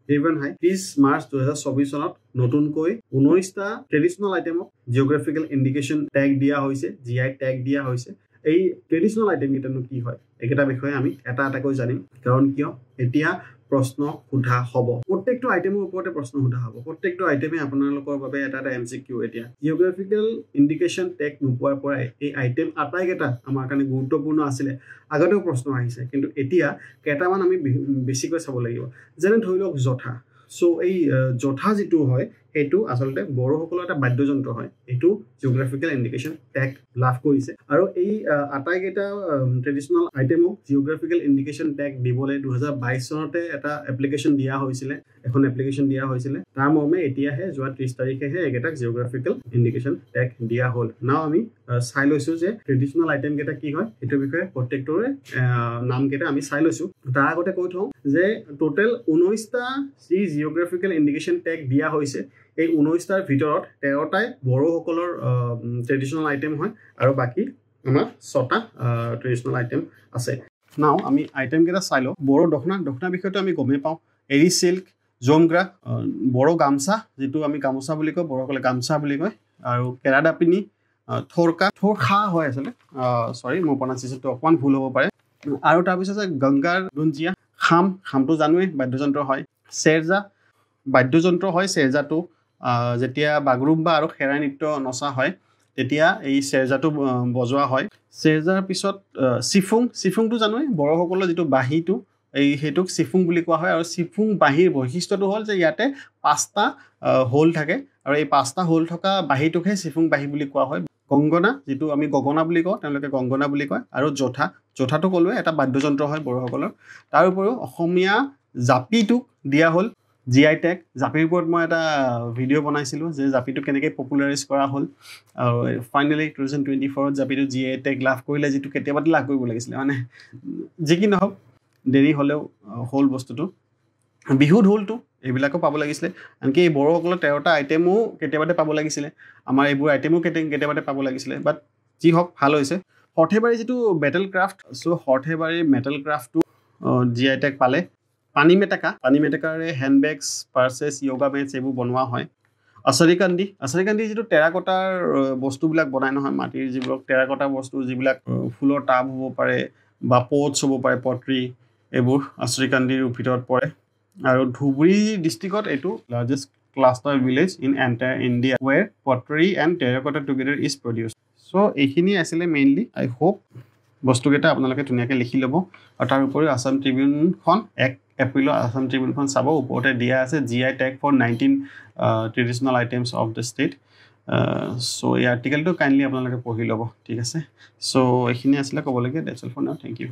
Devon High 30 March 2024 চনত নতুনকৈ 19টা ট্ৰেডিশনাল আইটেমক জিওগ্ৰাফিকেল indication tag দিয়া হৈছে GI ট্যাগ দিয়া হৈছে এই ট্ৰেডিশনাল আইটেম কিটানো কি হয় একেটা বিষয়ে আমি এটা এটাকৈ জানিম কাৰণ কিয় এতিয়া প্ৰশ্ন সোধা হ'ব প্ৰত্যেকটো আইটেমৰ ওপৰতে প্ৰশ্ন সোধা হ'ব প্ৰত্যেকটো আইটেমে আপোনালোকৰ বাবে এটা এটা MCQ এতিয়া জিওগ্ৰাফিকেল ইন্ডিকেশন ট্যাগ নোপোৱাৰ পৰাই এই আইটেম আটাইকেটা আমাৰ কাৰণে গুৰুত্বপূৰ্ণ আছিল আগতেও প্ৰশ্ন আহিছে কিন্তু এতিয়া কেটামান আমি বেছিকৈ চাব লাগিব যেনে ধৰি লওক জঠা সো এই জঠা যেটো হয় এটো আসলতে বড় সকলৰ এটা বাদ্যযন্ত্ৰ হয় এটো জিওগ্ৰাফিকেল ইন্ডিকেশন ট্যাগ লাভ কৰিছে আৰু এই আটাইকেটা ট্ৰেডিশনাল আইটেমক জিওগ্ৰাফিকেল ইন্ডিকেশন ট্যাগ দিবলৈ 2022 চনতে এটা এপ্লিকেশন দিয়া হৈছিল এখন এপ্লিকেশন দিয়া হৈছিল তাৰ মৰ্মে এতিয়াহে যোৱা 30 তাৰিখেহে একেটা জিওগ্ৰাফিকেল ইন্ডিকেশন ট্যাগ দিয়া হ'ল নাও আমি চাই লৈছো যে ট্ৰেডিশনাল আইটেম কেটা কি হয় এটো বিষয়ে প্ৰত্যেকটোৰে নাম কেটা আমি চাই লৈছো তাৰ আগতে কৈ থওঁ যে টোটাল 19টা যি জিওগ্ৰাফিকেল ইন্ডিকেশন ট্যাগ দিয়া হৈছে এই 19টাৰ ভিতৰত 13টাই বড় সকলৰ ট্ৰেডিশনাল আইটেম হয় আৰু বাকি আমাৰ 6টা ট্ৰেডিশনাল আইটেম আছে নাও আমি আইটেম কেটা চাই লও বড় দখনা বিষয়টো আমি গমে পাও এৰি সিল্ক জমগ্ৰা বড় গামছা যেটো আমি গামছা বুলি কয় বড় সকলে গামছা বুলি কয় আৰু কেৰাডাপিনি থৰখা হয় আসলে সৰি মোৰ প্ৰনাউন্সিয়েচনটো অকমান ভুল হ'ব পাৰে আৰু তাৰ পিছত গংগাৰ দুঞ্জিয়া খামটো জানোৱে বাদ্যযন্ত্ৰ হয় সেৰজা বাদ্যযন্ত্ৰ হয় সেৰজাটো যেতিয়া বাগৰুম্বা আৰু খেৰাই নৃত্য নচা হয় তেতিয়া এই সেৰজাটো বজোৱা হয় সেৰজাৰ পিছত সিফুংটো জানোৱে বড় সকলৰ যেটো বাহিটো এই হেতুক সিফুং বুলি কোৱা হয় আৰু সিফুং বাহিৰ বৈশিষ্ট্যটো হ'ল যে ইয়াতে 5টা হোল থাকে আৰু এই 5টা হোল থকা বাহিটোকহে সিফুং বাহি বুলি কোৱা হয় গংগনা যেটো আমি গগনা বুলি কওঁ তেওঁলোকে গংগনা বুলি কয় আৰু জঠাটো কলৱে এটা বাদ্যযন্ত্ৰ হয় বড় সকলৰ তাৰ উপৰিও অসমীয়া জাপিটোক দিয়া হ'ল GI ট্যাগ জাপিৰ ওপৰত মই এটা ভিডিও বনাইছিলো যে জাপিটো কেনেকৈ পপুলাৰাইজ কৰা হ'ল আৰু ফাইনালি 2024 জাপিটো GI ট্যাগ লাভ কৰিলে যেটো কেতিয়াবাতে লাভ কৰিব লাগিছিল মানে যে কি নহওক দেৰি হলেও হোল বস্তুটো বিহু ঢোলটো এইবিলাকো পাব লাগিছিল আনকি এই বড় সকলৰ 13টা আইটেমও কেতিয়াবাতে পাব লাগিছিল আমাৰ এইবোৰ আইটেমও কেতিয়াবাতে পাব লাগিছিল বাট যি হওক ভাল হৈছে হৰ্থেবাৰী যেটো metal craft so Sarthebari metal ক্ৰাফটটো GI ট্যাগ পালে পানী মেটেকাৰে হ্যান্ডবেগস পাৰ্সেস যোগা বেঞ্চ এইবোৰ বনোৱা হয় আছৰিকান্দি যেটো টেৰাকটাৰ বস্তুবিলাক বনাই নহয় মাটিৰ যিবিলাক টেৰাকটা বস্তু যিবিলাক ফুলৰ টাব হ'ব পাৰে বা পটছ হ'ব পাৰে পটৰি এইবোৰ আছৰিকান্দিৰ ভিতৰত পৰে আৰু ধুবুৰী ডিস্ট্ৰিক্টত এটো largest cluster village in entire India where pottery and terracotta together is produced so এইখিনি আছিল মেইনলি আই হোপ বস্তুকেটা আপোনালোকে ধুনিয়াকে লিখি ল'ব আৰু তাৰ উপৰি আসাম ট্ৰিবিউনখন 1 এপ্ৰিলত আসাম ট্ৰিবিউনখন চাব ওপৰতে দিয়া আছে GI tag for 19 traditional items of the state so এই আৰ্টিকেলটো কাইন্ডলি আপোনালোকে পঢ়ি ল'ব ঠিক আছে সো এইখিনি আছিল ক'বলগীয়া দ্যাটস অল ফৰ নাও থ্যাংক ইউ